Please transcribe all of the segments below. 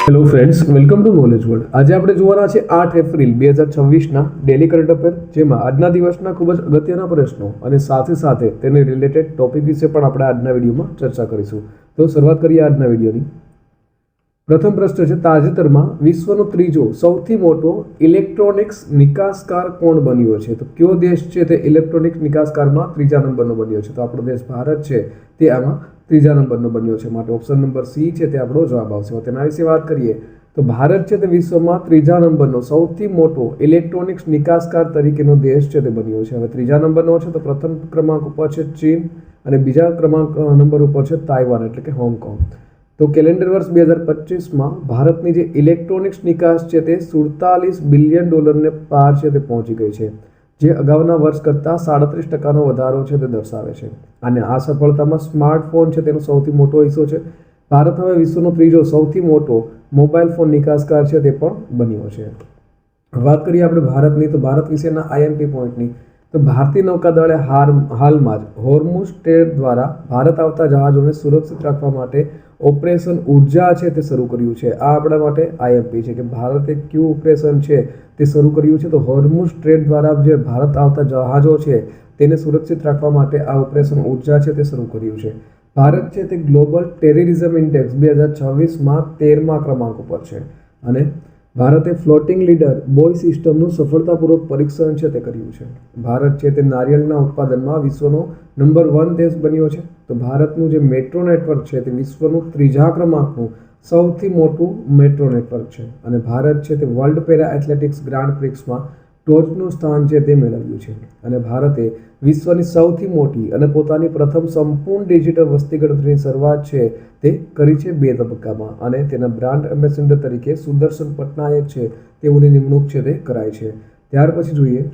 Hello friends, welcome to knowledge world. આજે આપણે જોવાના છે 8 એપ્રિલ 2026ના ડેલી કરંટ અફેર, જેમાં આજના દિવસના ખૂબ જ અગત્યના પ્રશ્નો અને સાથે સાથે તેને રિલેટેડ ટોપિક વિશે પણ આપણે આજના વિડીયોમાં ચર્ચા કરીશું. તો શરૂઆત કરીએ આજના વિડીયોની. પ્રથમ પ્રશ્ન છે, તાજેતરમાં વિશ્વનો ત્રીજો સૌથી મોટો ઇલેક્ટ્રોનિક્સ નિકાસકાર કોણ બન્યો છે? તો કયો દેશ છે તે ઇલેક્ટ્રોનિક્સ નિકાસકારમાં ત્રીજા નંબરનો બન્યો છે? તો આપણો દેશ ભારત છે તે આમાં ત્રીજા નંબરનો બન્યો છે. માટે ઓપ્શન નંબર સી છે તે આપણો જવાબ આવશે. તેના વિશે વાત કરીએ તો ભારત છે તે વિશ્વમાં ત્રીજા નંબરનો સૌથી મોટો ઇલેક્ટ્રોનિક્સ નિકાસકાર તરીકેનો દેશ છે તે બન્યો છે. હવે ત્રીજા નંબરનો છે તો પ્રથમ ક્રમાંક ઉપર છે ચીન અને બીજા ક્રમાંક નંબર ઉપર છે તાઇવાન એટલે કે હોંગકોંગ. તો કેલેન્ડર વર્ષ 2025માં ભારતની જે ઇલેક્ટ્રોનિક્સ નિકાસ છે તે $47 બિલિયન પાર છે તે પહોંચી ગઈ છે, જે અગાઉના વર્ષ કરતાં 37% વધારો છે તે દર્શાવે છે. અને આ સફળતામાં સ્માર્ટફોન છે તેનો સૌથી મોટો હિસ્સો છે. ભારત હવે વિશ્વનો ત્રીજો સૌથી મોટો મોબાઈલ ફોન નિકાસકાર છે તે પણ બન્યો છે. વાત કરીએ આપણે ભારતની, તો ભારત વિશેના આઈએમપી પોઈન્ટની. તો ભારતીય નૌકાદળે હાલમાં જ હોર્મુઝ સ્ટ્રેટ દ્વારા ભારત આવતા જહાજોને સુરક્ષિત રાખવા માટે ઓપરેશન ઉર્જા છે તે શરૂ કર્યું છે. આ આપણા માટે આઈએમપી છે કે ભારતે કયું ઓપરેશન છે તે શરૂ કર્યું છે. તો હોર્મુઝ સ્ટ્રેટ દ્વારા જે ભારત આવતા જહાજો છે તેને સુરક્ષિત રાખવા માટે આ ઓપરેશન ઉર્જા છે તે શરૂ કર્યું છે. ભારત છે તે ગ્લોબલ ટેરરિઝમ ઇન્ડેક્સ 2026માં 13મા ક્રમાંક ઉપર છે. અને ભારતે ફ્લોટિંગ લીડર બોય સિસ્ટમનું સફળતાપૂર્વક પરીક્ષણ છે તે કર્યું છે. ભારત છે તે નારિયેળના ઉત્પાદનમાં વિશ્વનો નંબર 1 દેશ બન્યો છે. તો ભારતનું જે મેટ્રો નેટવર્ક છે તે વિશ્વનું ત્રીજા ક્રમાંકનું સૌથી મોટું મેટ્રો નેટવર્ક છે. અને ભારત છે તે વર્લ્ડ પેરા એથ્લેટિક્સ ગ્રાન્ડ પ્રિક્સમાં ટોચનું સ્થાન છે તે મેળવ્યું છે. અને ભારતે વિશ્વની સૌથી મોટી અને પોતાની પ્રથમ સંપૂર્ણ ડિજિટલ વસ્તી ગણતરીની શરૂઆત છે તે કરી છે 2 તબક્કામાં. અને તેના બ્રાન્ડ એમ્બેસેડર તરીકે સુદર્શન પટનાયક છે તેઓની નિમણૂક છે તે કરાઈ છે. ત્યાર પછી જોઈએ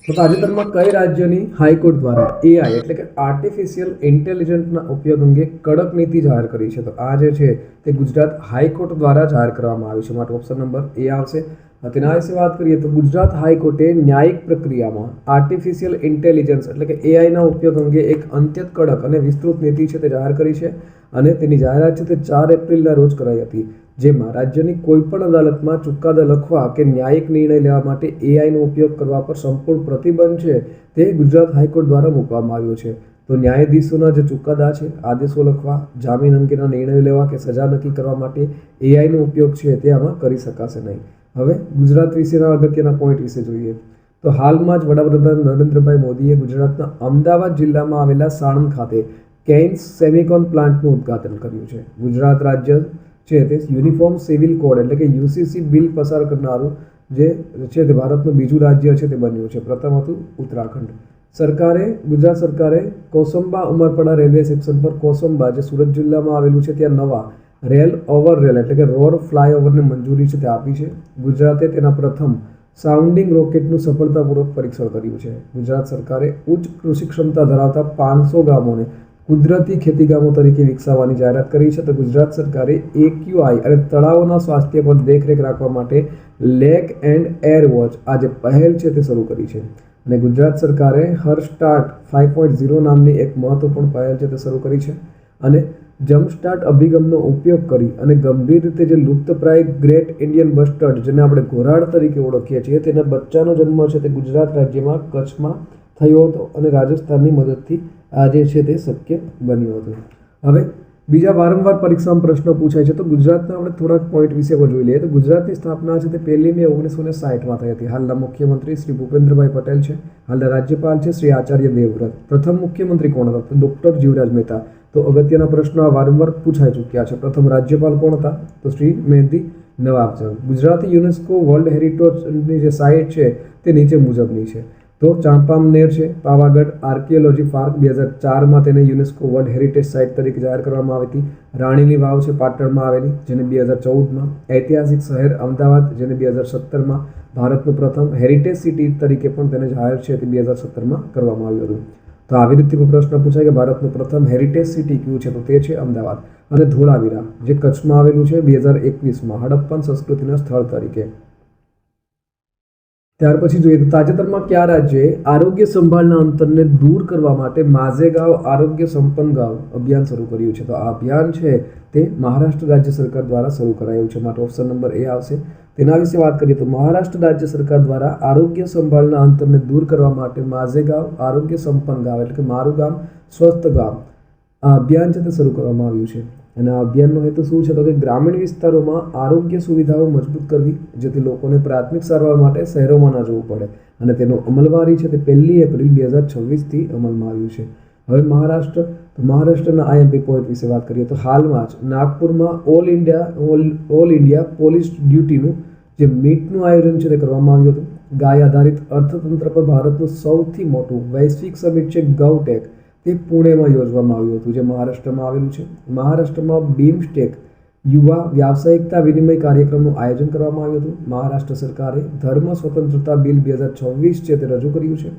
તો તાજેતરમાં કઈ રાજ્યની હાઈકોર્ટ દ્વારા એઆઈ એટલે કે આર્ટિફિશિયલ ઇન્ટેલિજન્સના ઉપયોગ અંગે કડક નીતિ જાહેર કરી છે? તો આ જે છે તે ગુજરાત હાઈકોર્ટ દ્વારા જાહેર કરવામાં આવી છે. માટે ઓપ્શન નંબર એ આવશે. તેના વિશે વાત કરીએ તો ગુજરાત હાઈકોર્ટે ન્યાયિક પ્રક્રિયામાં આર્ટિફિશિયલ ઇન્ટેલિજન્સ એટલે કે એઆઈના ઉપયોગ અંગે એક અત્યંત કડક અને વિસ્તૃત નીતિ છે તે જાહેર કરી છે. અને તેની જાહેરાત છે તે 4 એપ્રિલના રોજ કરાઈ હતી, જેમાં રાજ્યની કોઈપણ અદાલતમાં ચુકાદા લખવા કે ન્યાયિક નિર્ણય લેવા માટે એઆઈનો ઉપયોગ કરવા પર સંપૂર્ણ પ્રતિબંધ છે તે ગુજરાત હાઈકોર્ટ દ્વારા મૂકવામાં આવ્યો છે. તો ન્યાયાધીશોના જે ચુકાદા છે, આદેશો લખવા, જામીન અંગેના નિર્ણયો લેવા કે સજા નક્કી કરવા માટે એઆઈનો ઉપયોગ છે તે આમાં કરી શકાશે નહીં. હવે ગુજરાત વિશેના અગત્યના પોઈન્ટ વિશે જોઈએ તો હાલમાં જ વડાપ્રધાન નરેન્દ્રભાઈ મોદીએ ગુજરાતના અમદાવાદ જિલ્લામાં આવેલા સાણંદ ખાતે કેઇન્સ સેમિકોન પ્લાન્ટનું ઉદ્ઘાટન કર્યું છે. ગુજરાત રાજ્ય છે તે યુનિફોર્મ સિવિલ કોડ એટલે કે યુસીસી બિલ પસાર કરનારું જે છે તે ભારતનું બીજું રાજ્ય છે તે બન્યું છે. પ્રથમ હતું ઉત્તરાખંડ. ગુજરાત સરકારે કોસંબા ઉમરપાડા રેલવે સ્ટેશન પર કોસંબા જે સુરત જિલ્લામાં આવેલું છે ત્યાં નવા રેલ ઓવરરેલ એટલે કે રોર ફ્લાયઓવરને મંજૂરી છે તે આપી છે. ગુજરાતે તેના પ્રથમ સાઉન્ડિંગ રોકેટનું સફળતાપૂર્વક પરીક્ષણ કર્યું છે. ગુજરાત સરકારે ઉચ્ચ કૃષિ ક્ષમતા ધરાવતા 500 ગામોને કુદરતી ખેતી ગામો તરીકે વિકસાવવાની જાહેરાત કરી છે. તો ગુજરાત સરકારે એક્યુઆઈ અને તળાવોના સ્વાસ્થ્ય પર દેખરેખ રાખવા માટે લેક એન્ડ એર વોચ આ જે પહેલ છે તે શરૂ કરી છે. અને ગુજરાત સરકારે હરસ્ટાર્ટ 5.0 નામની એક મહત્વપૂર્ણ પહેલ છે તે શરૂ કરી છે. અને જમ્પસ્ટાર્ટ અભિગમનો ઉપયોગ કરી અને ગંભીર રીતે જે લુપ્તપ્રાય ગ્રેટ ઇન્ડિયન બસ્ટર્ડ જેને આપણે ઘોરાડ તરીકે ઓળખીએ છીએ તેના બચ્ચાનો જન્મ છે તે ગુજરાત રાજ્યમાં કચ્છમાં થયો હતો અને રાજસ્થાનની મદદથી આ જે છે તે શક્ય બન્યું હતું. હવે બીજા વારંવાર પરીક્ષામાં પ્રશ્નો પૂછાય છે તો ગુજરાતના આપણે થોડાક પોઈન્ટ વિશે જોઈ લઈએ. તો ગુજરાતની સ્થાપના છે તે 1 મે 1960માં થઈ હતી. હાલના મુખ્યમંત્રી શ્રી ભૂપેન્દ્રભાઈ પટેલ છે. હાલના રાજ્યપાલ છે શ્રી આચાર્ય દેવવ્રત. પ્રથમ મુખ્યમંત્રી કોણ હતા? તો ડૉક્ટર જીવરાજ મહેતા. તો અગત્યના પ્રશ્નો આ વારંવાર પૂછાઈ ચૂક્યા છે. પ્રથમ રાજ્યપાલ કોણ હતા? તો શ્રી મહેંદી નવાબચંદ. ગુજરાતી યુનેસ્કો વર્લ્ડ હેરિટેજની જે સાઇટ છે તે નીચે મુજબની છે. તો ચાંપાનેર છે, પાવાગઢ આર્કિયોલોજી પાર્ક 2004માં તેને યુનેસ્કો વર્લ્ડ હેરિટેજ સાઇટ તરીકે જાહેર કરવામાં આવી હતી. રાણીની વાવ છે પાટણમાં આવેલી જેને 2014માં, ઐતિહાસિક શહેર અમદાવાદ જેને 2017માં, ભારતનું પ્રથમ હેરિટેજ સિટી તરીકે પણ તેને જાહેર છે તે 2017માં કરવામાં આવ્યું હતું. તો આવી રીતે પ્રશ્ન પૂછાય કે ભારતનું પ્રથમ હેરિટેજ સિટી કયું છે? તો તે છે અમદાવાદ. અને ધોળાવીરા જે કચ્છમાં આવેલું છે 2021માં હડપ્પન સંસ્કૃતિના સ્થળ તરીકે. ત્યાર પછી જોઈએ તો તાજેતરમાં કયા રાજ્યએ આરોગ્ય સંભાળના અંતરને દૂર કરવા માટે માઝેગાંવ આરોગ્ય સંપન્ન ગાંવ અભિયાન શરૂ કર્યું છે? તો આ અભિયાન છે તે મહારાષ્ટ્ર રાજ્ય સરકાર દ્વારા શરૂ કરાયું છે, માટે ઓપ્શન નંબર એ આવશે. તેના વિશે વાત કરીએ તો મહારાષ્ટ્ર રાજ્ય સરકાર દ્વારા આરોગ્ય સંભાળના અંતરને દૂર કરવા માટે માઝેગાંવ આરોગ્ય સંપન્ન ગાંવ એટલે કે મારું ગામ સ્વસ્થ ગામ આ અભિયાન છે તે શરૂ કરવામાં આવ્યું છે. અને આ અભિયાનનો હેતુ શું છે? તો કે ગ્રામીણ વિસ્તારોમાં આરોગ્ય સુવિધાઓ મજબૂત કરવી, જેથી લોકોને પ્રાથમિક સારવાર માટે શહેરોમાં ન જવું પડે. અને તેનો અમલવારી છે તે 1 એપ્રિલ 2026થી અમલમાં આવ્યું છે. હવે મહારાષ્ટ્રના આઈએમપી પોઈન્ટ વિશે વાત કરીએ તો હાલમાં જ નાગપુરમાં ઓલ ઇન્ડિયા પોલીસ ડ્યુટીનું જે મીટનું આયોજન છે તે કરવામાં આવ્યું હતું. ગાય આધારિત અર્થતંત્ર પર ભારતનું સૌથી મોટું વૈશ્વિક સમિટ છે ગૌટેક, તે પુણેમાં યોજવામાં આવ્યું હતું, જે મહારાષ્ટ્રમાં આવેલું છે. મહારાષ્ટ્રમાં બીમસ્ટેક યુવા વ્યાવસાયિકતા વિનિમય કાર્યક્રમનું આયોજન કરવામાં આવ્યું હતું. મહારાષ્ટ્ર સરકારે ધર્મ સ્વતંત્રતા બિલ 2026 છે તે રજૂ કર્યું છે.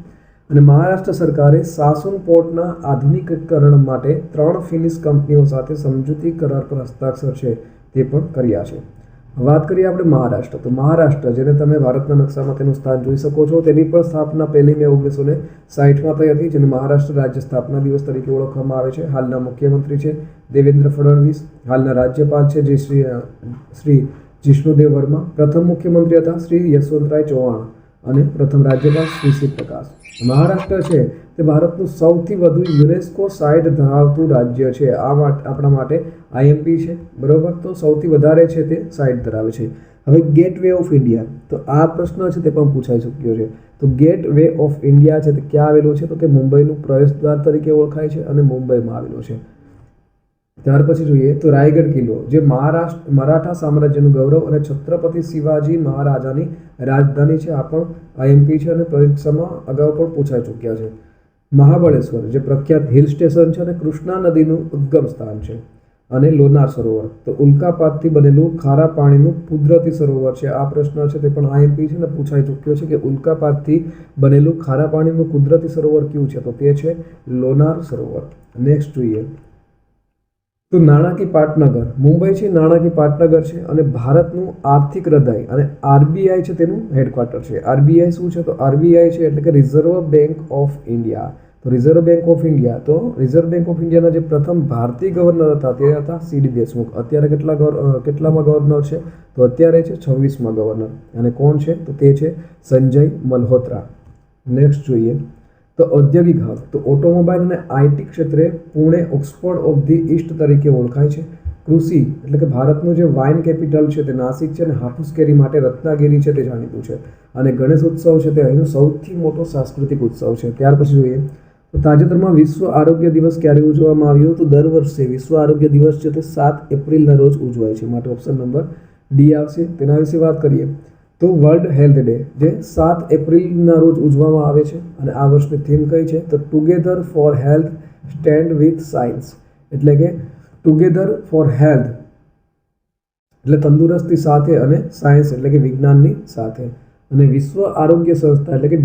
અને મહારાષ્ટ્ર સરકારે સાસુન પોર્ટના આધુનિકીકરણ માટે 3 ફિનિશ કંપનીઓ સાથે સમજૂતી કરાર પર હસ્તાક્ષર છે તે પણ કર્યા છે. વાત કરીએ આપણે મહારાષ્ટ્ર, તો મહારાષ્ટ્ર જેને તમે ભારતના નકશામાં તેનું સ્થાન જોઈ શકો છો, તેની પણ સ્થાપના 1 મે 1960માં થઈ હતી, જેને મહારાષ્ટ્ર રાજ્ય સ્થાપના દિવસ તરીકે ઓળખવામાં આવે છે. હાલના મુખ્યમંત્રી છે દેવેન્દ્ર ફડણવીસ, હાલના રાજ્યપાલ છે જે શ્રી જિષ્ણુદેવ વર્મા, પ્રથમ મુખ્યમંત્રી હતા શ્રી યશવંતરાય ચૌહાણ અને પ્રથમ રાજ્યપાલ શ્રી શ્રી પ્રકાશ. મહારાષ્ટ્ર છે તે ભારતનું સૌથી વધુ યુનેસ્કો સાઇટ ધરાવતું રાજ્ય છે. આ આપણા માટે આઈએમપી છે, બરોબર, તો સૌથી વધારે છે તે સાઇટ ધરાવે છે. હવે ગેટ વે ઓફ ઇન્ડિયા, તો આ પ્રશ્ન છે તે પણ પૂછાઈ ચૂક્યો છે. તો ગેટ વે ઓફ ઇન્ડિયા છે તે ક્યાં આવેલું છે? તો કે મુંબઈનું પ્રવેશદ્વાર તરીકે ઓળખાય છે અને મુંબઈમાં આવેલું છે. ત્યાર પછી જોઈએ તો રાયગઢ કિલ્લો, જે મરાઠા સામ્રાજ્યનું ગૌરવ અને છત્રપતિ શિવાજી મહારાજાની રાજધાની છે, આ પણ આઈએમપી છે અને પરીક્ષામાં અગાઉ પણ પૂછાઈ ચૂક્યા છે. મહાબળેશ્વર, જે પ્રખ્યાત હિલ સ્ટેશન છે અને કૃષ્ણા નદીનું ઉદ્ગમ સ્થાન છે. અને લોનાર સરોવર, તો ઉલ્કાપાતથી બનેલું ખારા પાણીનું કુદરતી સરોવર છે. આ પ્રશ્ન છે તે પણ આઈએમપી છે અને પૂછાઈ ચૂક્યો છે કે ઉલ્કાપાતથી બનેલું ખારા પાણીનું કુદરતી સરોવર કયું છે? તો તે છે લોનાર સરોવર. નેક્સ્ટ જોઈએ તો નાણાકી પાટનગર, મુંબઈ છે નાણાકી પાટનગર છે અને ભારતનું આર્થિક હૃદય અને આરબીઆઈ છે તેનું હેડક્વાર્ટર છે. આરબીઆઈ શું છે? તો આરબીઆઈ છે એટલે કે રિઝર્વ બેંક ઓફ ઇન્ડિયા. તો રિઝર્વ બેંક ઓફ ઇન્ડિયા, તો રિઝર્વ બેંક ઓફ ઇન્ડિયાના જે પ્રથમ ભારતીય ગવર્નર હતા તે હતા સીડી દેશમુખ. અત્યારે કેટલામાં ગવર્નર છે? તો અત્યારે છે 26માં ગવર્નર. અને કોણ છે? તો તે છે સંજય મલ્હોત્રા. નેક્સ્ટ જોઈએ તો ઔદ્યોગિક હબ, તો ઓટોમોબાઈલ અને આઈટી ક્ષેત્રે Pune Oxford of the East તરીકે ઓળખાય છે. કૃષિ એટલે કે ભારતનું જે વાઇન કેપિટલ છે તે નાસિક છે અને હાફૂસ કેરી માટે રત્નાગિરી છે તે જાણીતું છે. અને ગણેશ ઉત્સવ છે તે અહીંનો સૌથી મોટો સાંસ્કૃતિક ઉત્સવ છે. ત્યાર પછી જોઈએ તો તાજેતરમાં વિશ્વ આરોગ્ય દિવસ ક્યારે ઉજવવામાં આવ્યો? તો દર વર્ષે વિશ્વ આરોગ્ય દિવસ છે તે 7 એપ્રિલના રોજ ઉજવાય છે, માટે ઓપ્શન નંબર ડી આવશે. તેના વિશે વાત કરીએ તો વર્લ્ડ હેલ્થ ડે જે 7 એપ્રિલના રોજ ઉજવવામાં આવે છે અને આ વર્ષની થીમ કઈ છે? તો together for health stand with science, એટલે કે ટુગેધર ફોર હેલ્થ એટલે તંદુરસ્તી સાથે અને સાયન્સ એટલે કે વિજ્ઞાનની સાથે. અને વિશ્વ આરોગ્ય સંસ્થા એટલે કે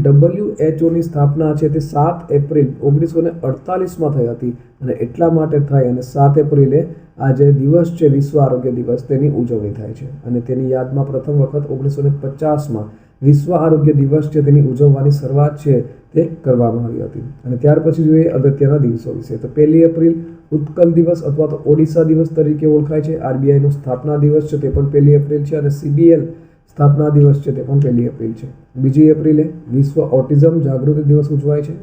WHOની સ્થાપના છે તે 7 એપ્રિલ 1948માં થઈ હતી અને એટલા માટે થઈ અને 7 એપ્રિલે આ જે દિવસ છે વિશ્વ આરોગ્ય દિવસ તેની ઉજવણી થાય છે. અને તેની યાદમાં પ્રથમ વખત 1950માં વિશ્વ આરોગ્ય દિવસ છે તેની ઉજવવાની શરૂઆત છે તે કરવામાં આવી હતી. અને ત્યાર પછી જોઈએ અગત્યના દિવસો વિશે, તો 1 એપ્રિલ ઉત્કલ દિવસ અથવા તો ઓડિશા દિવસ તરીકે ઓળખાય છે. આરબીઆઈનો સ્થાપના દિવસ છે તે પણ 1 એપ્રિલ છે અને CBL સ્થાપના દિવસ છે તે પણ 1 એપ્રિલ છે. 2 એપ્રિલે વિશ્વ ઓટિઝમ જાગૃતિ દિવસ ઉજવાય છે.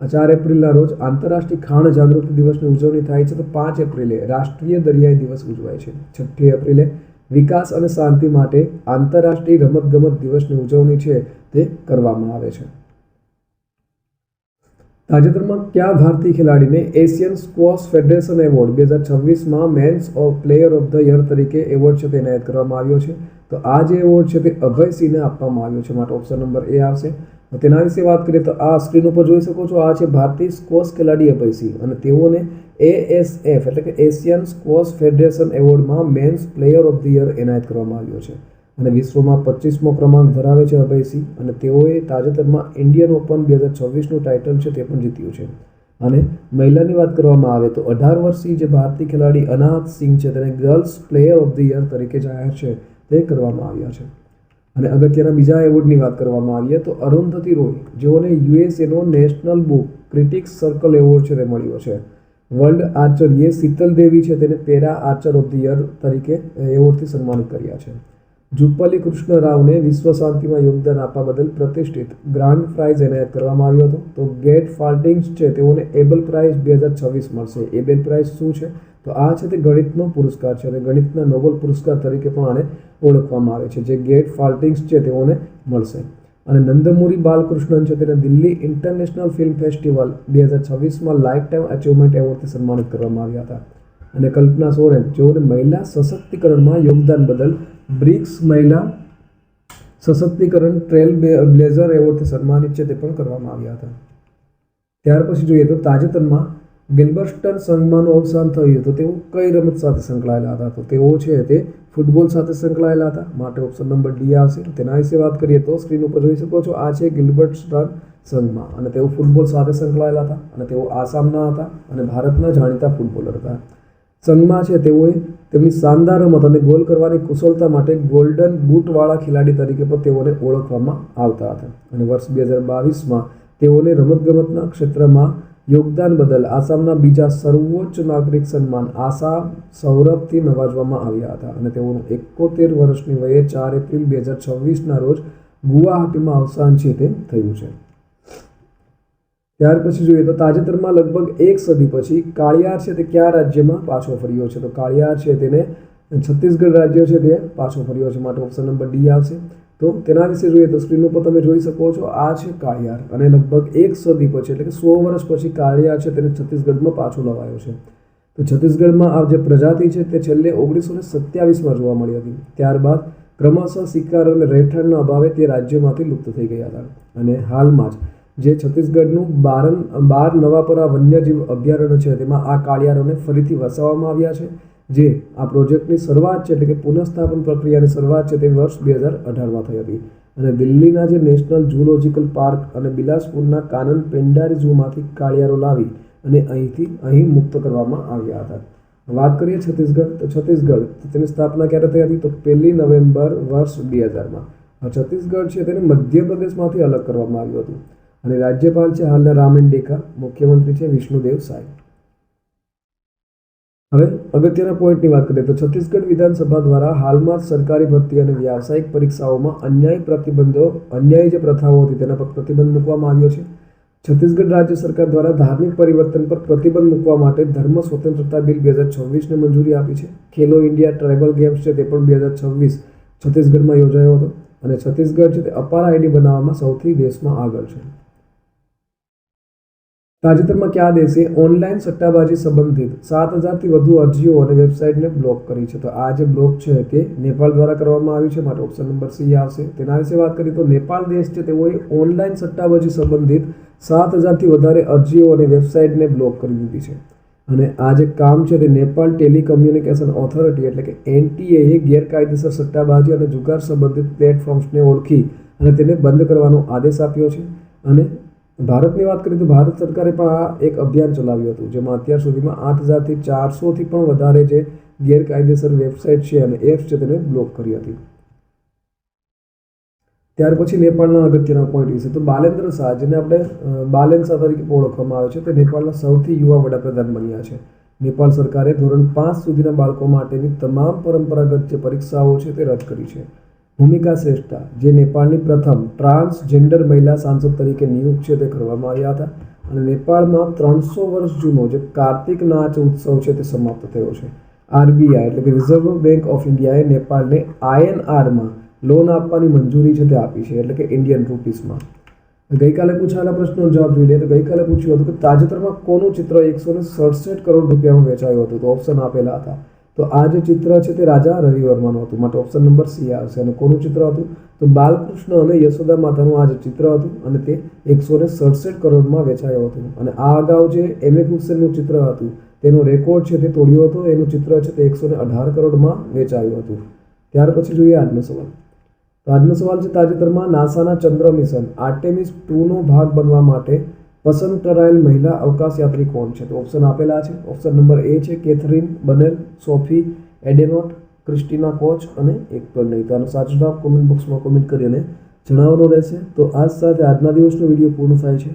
4 એપ્રિલના રોજ આંતરરાષ્ટ્રીય ખાણ જાગૃતિ દિવસની ઉજવણી થાય છે. તો 5 એપ્રિલે રાષ્ટ્રીય દરિયાઈ દિવસ ઉજવાય છે. 6 એપ્રિલે વિકાસ અને શાંતિ માટે આંતરરાષ્ટ્રીય રમતગમત દિવસની ઉજવણી છે તે કરવામાં આવે છે. તાજેતરમાં કયા ભારતીય ખેલાડીને એશિયન સ્ક્વોશ ફેડરેશન એવોર્ડ 2026માં men's player of the year તરીકે એવોર્ડ છે તે એનાયત કરવામાં આવ્યો છે? તો આ જે એવોર્ડ છે તે અભયસિંહને આપવામાં આવ્યો છે, માટે ઓપ્શન નંબર એ આવશે. તેના વિશે વાત કરીએ તો આ સ્ક્રીન ઉપર જોઈ શકો છો, આ છે ભારતીય સ્ક્વોશ ખેલાડી અભયસિંહ અને તેઓને ASF એટલે કે એશિયન સ્ક્વોશ ફેડરેશન એવોર્ડમાં men's player of the year એનાયત કરવામાં આવ્યો છે. અને વિશ્વમાં 25મો ક્રમાંક ધરાવે છે અભયસિંહ અને તેઓએ તાજેતરમાં ઇન્ડિયન ઓપન 2026નું ટાઇટલ છે તે પણ જીત્યું છે. અને મહિલાની વાત કરવામાં આવે તો 18 વર્ષીય જે ભારતીય ખેલાડી અનાહત સિંહ છે તેને girls player of the year તરીકે જાહેર છે તે કરવામાં આવ્યા છે. અને અગત્યના બીજા એવોર્ડની વાત કરવામાં આવીએ તો અરુંધતી રોય, જેઓને યુએસએનો national book critics circle award છે તે મળ્યો છે. વર્લ્ડ આર્ચરીએ શીતલ દેવી છે તેને para Archer of the year તરીકે એવોર્ડથી સન્માનિત કર્યા છે. જુપ્પલી કૃષ્ણ રાવને વિશ્વ શાંતિમાં યોગદાન આપવા બદલ પ્રતિષ્ઠિત ગ્રાન્ડ પ્રાઇઝ એનાયત કરવામાં આવ્યો હતો. તો ગેટ ફાલ્ટિંગ્સ છે તેઓને એબલ પ્રાઇઝ 2026 મળશે. એબેલ પ્રાઇઝ શું છે? તો આ છે તે ગણિતનો પુરસ્કાર છે અને ગણિતના નોબેલ પુરસ્કાર તરીકે પણ આને ઓળખવામાં આવે છે, જે ગેટ ફાલ્ટિંગ્સ છે તેઓને મળશે. અને નંદમુરી બાલકૃષ્ણન છે તેને દિલ્હી ઇન્ટરનેશનલ ફિલ્મ ફેસ્ટિવલ 2026માં લાઇફ ટાઈમ અચીવમેન્ટ એવોર્ડથી સન્માનિત કરવામાં આવ્યા હતા. અને કલ્પના સોરેન, જેઓને મહિલા સશક્તિકરણમાં યોગદાન બદલ બ્રિક્સ મહિલા સશક્તિકરણ ટ્રેલ બ્લેઝર એવોર્ડથી સન્માનિત છે તે પણ કરવામાં આવ્યા હતા. ત્યાર પછી જોઈએ તો તાજેતરમાં ગિલ્બર્ટન સંઘમાંનું અવસાન થયું હતું. તેઓ કઈ રમત સાથે સંકળાયેલા હતા? તો તેઓ છે તે ફૂટબોલ સાથે સંકળાયેલા હતા, માટે ઓપ્શન નંબર ડી આવશે. તેના વિશે વાત કરીએ તો સ્ક્રીન ઉપર જોઈ શકો છો, આ છે ગિલ્બર્ટન સંઘમાં અને તેઓ ફૂટબોલ સાથે સંકળાયેલા હતા અને તેઓ આસામના હતા અને ભારતના જાણીતા ફૂટબોલર હતા. સંઘમાં છે તેઓએ તેમની શાનદાર રમત અને ગોલ કરવાની કુશળતા માટે ગોલ્ડન બૂટવાળા ખેલાડી તરીકે પણ તેઓને ઓળખવામાં આવતા હતા. અને વર્ષ 2022માં તેઓને રમતગમતના ક્ષેત્રમાં યોગદાન બદલ આસામના બીજા સર્વોચ્ચ નાગરિક સન્માન આસામ સૌરભથી નવાજવામાં આવ્યા હતા. અને તેઓનું 71 વર્ષની વયે 4 એપ્રિલ 2026ના રોજ ગુવાહાટીમાં અવસાન છે તે થયું છે. ત્યાર પછી જોઈએ તો તાજેતરમાં લગભગ 1 સદી પછી કાળિયાર છે તે કયા રાજ્યમાં પાછો ફર્યો છે? તો કાળિયાર છે તેને છત્તીસગઢ રાજ્ય છે તે પાછો ફર્યો છે, માટે ઓપ્શન નંબર ડી આવશે. તો તેના વિશે જોઈએ તો સ્ક્રીન ઉપર તમે જોઈ શકો છો, આ છે કાળિયાર અને લગભગ 1 સદી પછી એટલે કે 100 વર્ષ પછી કાળિયાર છે તેને છત્તીસગઢમાં પાછો લવાયો છે. તો છત્તીસગઢમાં આ જે પ્રજાતિ છે તે છેલ્લે 1927માં જોવા મળી હતી. ત્યારબાદ ક્રમશઃ શિકાર અને રહેઠાણના અભાવે તે રાજ્યમાંથી લુપ્ત થઈ ગયા હતા. અને હાલમાં જ જે છત્તીસગઢનું 12 નવાપરા વન્યજીવ અભયારણ્ય છે તેમાં આ કાળિયારોને ફરીથી વસાવવામાં આવ્યા છે. જે આ પ્રોજેક્ટની શરૂઆત છે એટલે કે પુનઃસ્થાપન પ્રક્રિયાની શરૂઆત છે તે વર્ષ 2018માં થઈ હતી. અને દિલ્હીના જે નેશનલ ઝૂલોજિકલ પાર્ક અને બિલાસપુરના કાનન પેન્ડારી ઝૂમાંથી કાળિયારો લાવી અને અહીં મુક્ત કરવામાં આવ્યા હતા. વાત કરીએ છત્તીસગઢ, તો છત્તીસગઢ તેની સ્થાપના ક્યારે થઈ હતી? તો 1 નવેમ્બર વર્ષ 2000માં. છત્તીસગઢ છે તેને મધ્યપ્રદેશમાંથી અલગ કરવામાં આવ્યું હતું. અને રાજ્યપાલ છે હાલના રામેન ડેકા, મુખ્યમંત્રી છે વિષ્ણુદેવ સાય. હવે અગત્યના પોઈન્ટની વાત કરીએ તો છત્તીસગઢ વિધાનસભા દ્વારા હાલમાં જ સરકારી ભરતી અને વ્યાવસાયિક પરીક્ષાઓમાં અન્યાયી જે પ્રથાઓ હતી તેના પર પ્રતિબંધ મૂકવામાં આવ્યો છે. છત્તીસગઢ રાજ્ય સરકાર દ્વારા ધાર્મિક પરિવર્તન પર પ્રતિબંધ મૂકવા માટે ધર્મ સ્વતંત્રતા બિલ 2026ને મંજૂરી આપી છે. ખેલો ઇન્ડિયા ટ્રાઇબલ ગેમ્સ છે તે પણ 2026 છત્તીસગઢમાં યોજાયો હતો. અને છત્તીસગઢ છે તે અપાર આઈડી બનાવવામાં સૌથી દેશમાં આગળ છે. તાજેતરમાં કયા દેશે ઓનલાઈન સટ્ટાબાજી સંબંધિત 7000થી વધુ અરજીઓ અને વેબસાઇટને બ્લોક કરી છે? તો આ જે બ્લોક છે તે નેપાળ દ્વારા કરવામાં આવ્યું છે, માટે ઓપ્શન નંબર સી આવશે. તેના વિશે વાત કરીએ તો નેપાળ દેશ છે તેઓએ ઓનલાઈન સટ્ટાબાજી સંબંધિત 7000થી વધારે અરજીઓ અને વેબસાઇટને બ્લોક કરી દીધી છે. અને આ જે કામ છે તે નેપાળ ટેલિકમ્યુનિકેશન ઓથોરિટી એટલે કે NTAએ ગેરકાયદેસર સટ્ટાબાજી અને જુગાર સંબંધિત પ્લેટફોર્મ્સને ઓળખી અને તેને બંધ કરવાનો આદેશ આપ્યો છે. અને ભારતની વાત કરીએ તો ભારત સરકારે પણ આ એક અભિયાન ચલાવ્યું હતું, જેમાં અત્યાર સુધીમાં 8400થી પણ વધારે જે ગેરકાયદેસર વેબસાઇટ છે અને એપ્સ છે તેને બ્લોક કરી હતી. ત્યાર પછી નેપાળના અગત્યના પોઈન્ટ વિશે તો બાલેન્દ્ર શાહ, જેને આપણે બાલેન શાહ તરીકે ઓળખવામાં આવે છે, તે નેપાળના સૌથી યુવા વડાપ્રધાન બન્યા છે. નેપાળ સરકારે ધોરણ 5 સુધીના બાળકો માટેની તમામ પરંપરાગત જે પરીક્ષાઓ છે તે રદ કરી છે. ભૂમિકા શ્રેષ્ઠા, જે નેપાળની પ્રથમ ટ્રાન્સજેન્ડર મહિલા સાંસદ તરીકે નિયુક્ત છે તે કરવામાં આવ્યા હતા. અને નેપાળમાં 300 વર્ષ જૂનો જે કાર્તિક નાચ ઉત્સવ છે તે સમાપ્ત થયો છે. RBI એટલે કે રિઝર્વ બેંક ઓફ ઇન્ડિયાએ નેપાળને INRમાં લોન આપવાની મંજૂરી છે તે આપી છે, એટલે કે ઇન્ડિયન રૂપીસમાં. ગઈકાલે પૂછાયેલા પ્રશ્નનો જવાબ જોઈ લઈએ તો ગઈકાલે પૂછ્યું હતું કે તાજેતરમાં કોનું ચિત્ર 167 કરોડ રૂપિયામાં વેચાયું હતું? તો ઓપ્શન આપેલા હતા. તો આ જે ચિત્ર છે તે રાજા રવિ વર્માનું હતું, માટે ઓપ્શન નંબર સી આવશે. અને કોનું ચિત્ર હતું? તો બાલકૃષ્ણ અને યશોદા માતાનું આ જે ચિત્ર હતું અને તે 167 કરોડમાં વેચાયું હતું. અને આ અગાઉ જે M.F. હુસેનનું ચિત્ર હતું તેનો રેકોર્ડ છે તે તોડ્યો હતો. એનું ચિત્ર છે તે 118 કરોડમાં વેચાયું હતું. ત્યાર પછી જોઈએ આજનો સવાલ. તો આજનો સવાલ છે તાજેતરમાં નાસાના ચંદ્ર મિશન આર્ટેમિસ 2નો ભાગ બનવા માટે પસંદ કરાયેલ મહિલા અવકાશયાત્રી કોણ છે? તો ઓપ્શન આપેલા છે. ઓપ્શન નંબર એ છે કેથરીન બનેલ, સોફી એડેનોટ, ક્રિસ્ટીના કોચ અને એક પણ નહીં. તો આનો સાચો જવાબ કોમેન્ટ બોક્સમાં કોમેન્ટ કરી અને જણાવવાનો રહેશે. તો આજ સાથે આજના દિવસનો વિડીયો પૂર્ણ થાય છે.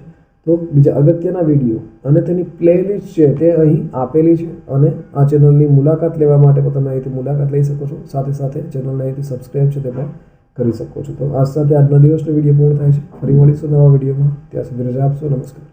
તો બીજા અગત્યના વિડીયો અને તેની પ્લેલિસ્ટ છે તે અહીં આપેલી છે અને આ ચેનલની મુલાકાત લેવા માટે પણ તમે અહીંથી મુલાકાત લઈ શકો છો. સાથે સાથે ચેનલને અહીંથી સબસ્ક્રાઈબ છે તે પણ કરી શકો છો. તો આજ સાથે આજના દિવસનો વિડીયો પૂર્ણ થાય છે. ફરી મળીશું નવા વિડીયોમાં. ત્યાં સુધી રજા આપશો. નમસ્કાર.